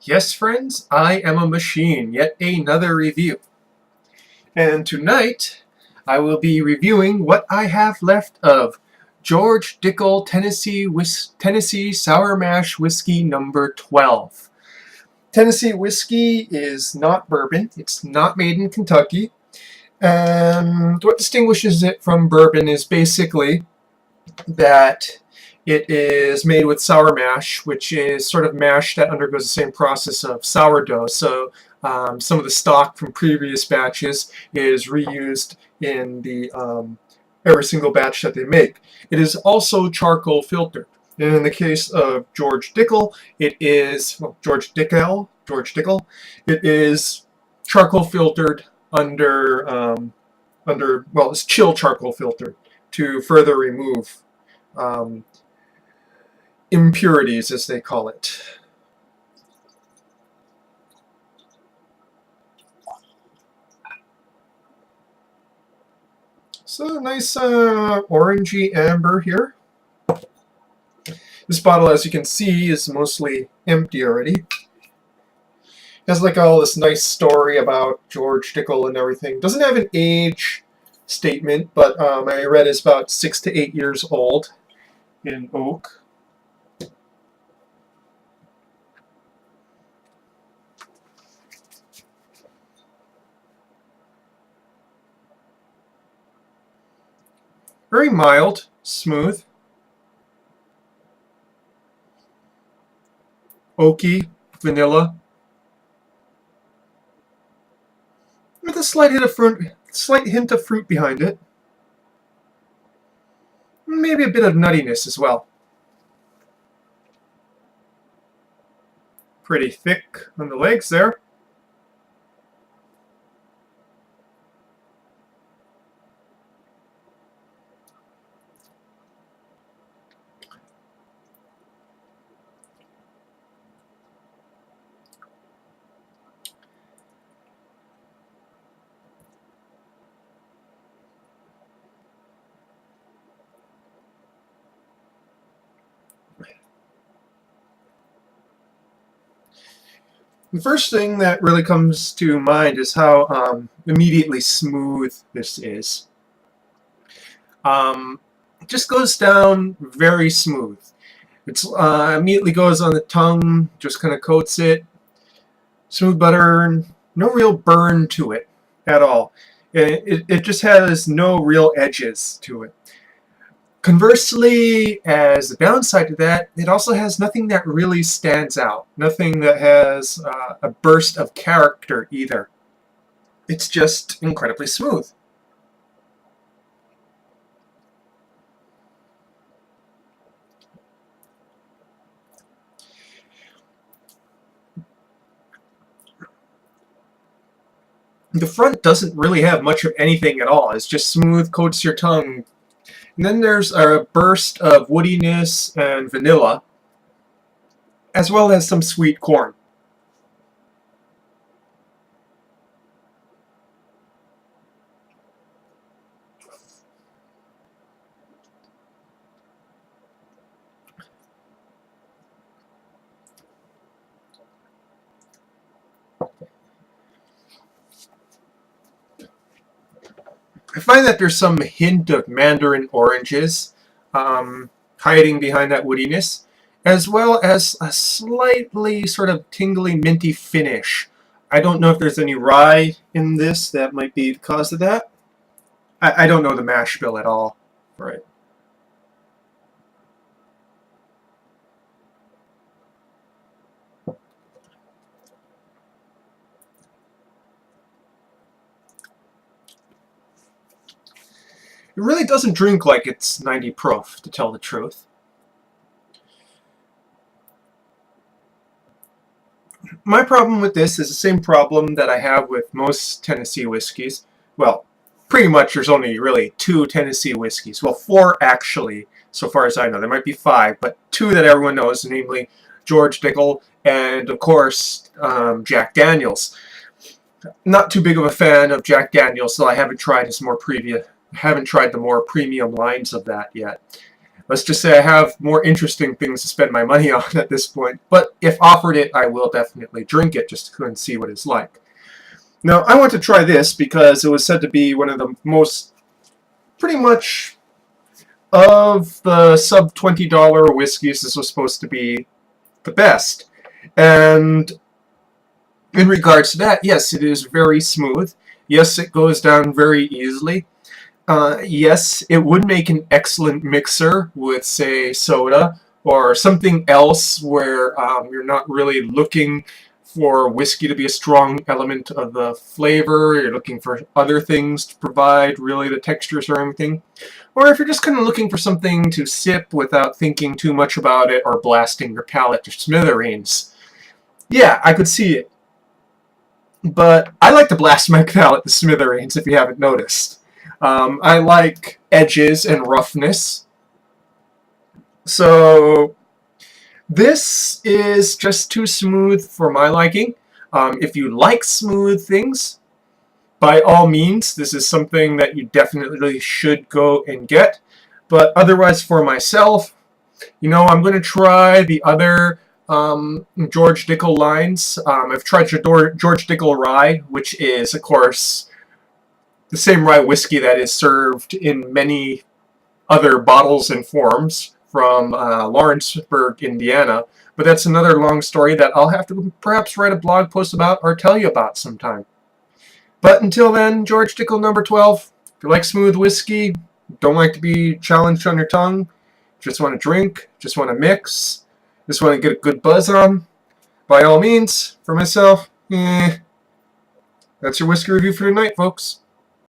Yes, friends, I am a machine, yet another review. And tonight, I will be reviewing what I have left of George Dickel Tennessee Sour Mash Whiskey number 12. Tennessee whiskey is not bourbon. It's not made in Kentucky. And what distinguishes it from bourbon is basically that it is made with sour mash, which is sort of mash that undergoes the same process of sourdough. So some of the stock from previous batches is reused in the every single batch that they make. It is also charcoal filtered. And in the case of George Dickel, it is George Dickel. It is charcoal filtered it's chill charcoal filtered to further remove um, impurities, as they call it. So nice orangey amber here. This bottle, as you can see, is mostly empty already. It has like all this nice story about George Dickel and everything. Doesn't have an age statement, but I read it's about 6 to 8 years old in oak. Very mild, smooth, oaky, vanilla, with a slight hint of fruit behind it. Maybe a bit of nuttiness as well. Pretty thick on the legs there. The first thing that really comes to mind is how immediately smooth this is. It just goes down very smooth. It immediately goes on the tongue, just kind of coats it. Smooth butter, no real burn to it at all. It just has no real edges to it. Conversely, as the downside to that, it also has nothing that really stands out. Nothing that has a burst of character either. It's just incredibly smooth. The front doesn't really have much of anything at all. It's just smooth, coats your tongue. And then there's a burst of woodiness and vanilla, as well as some sweet corn. I find that there's some hint of mandarin oranges hiding behind that woodiness, as well as a slightly sort of tingly, minty finish. I don't know if there's any rye in this that might be the cause of that. I don't know the mash bill at all. Right. It really doesn't drink like it's 90 proof, to tell the truth. My problem with this is the same problem that I have with most Tennessee whiskeys. Well, pretty much there's only really 2 Tennessee whiskeys. Well, 4 actually, so far as I know. There might be 5, but 2 that everyone knows, namely George Dickel and, of course, Jack Daniels. Not too big of a fan of Jack Daniels, so I haven't tried the more premium lines of that yet. Let's just say I have more interesting things to spend my money on at this point. But if offered it, I will definitely drink it just to go and see what it's like. Now, I want to try this because it was said to be one of the most, pretty much, of the sub $20 whiskeys. This was supposed to be the best. And in regards to that, yes, it is very smooth. Yes, it goes down very easily. Yes, it would make an excellent mixer with, say, soda or something else where you're not really looking for whiskey to be a strong element of the flavor. You're looking for other things to provide really the textures or anything. Or if you're just kind of looking for something to sip without thinking too much about it or blasting your palate to smithereens. Yeah, I could see it. But I like to blast my palate to smithereens if you haven't noticed. I like edges and roughness. So this is just too smooth for my liking. If you like smooth things, by all means, this is something that you definitely should go and get. But otherwise, for myself, I'm going to try the other George Dickel lines. I've tried George Dickel Rye, which is, of course, the same rye whiskey that is served in many other bottles and forms from Lawrenceburg, Indiana. But that's another long story that I'll have to perhaps write a blog post about or tell you about sometime. But until then, George Dickel number 12. If you like smooth whiskey, don't like to be challenged on your tongue, just want to drink, just want to mix, just want to get a good buzz on, by all means, for myself, that's your whiskey review for tonight, folks.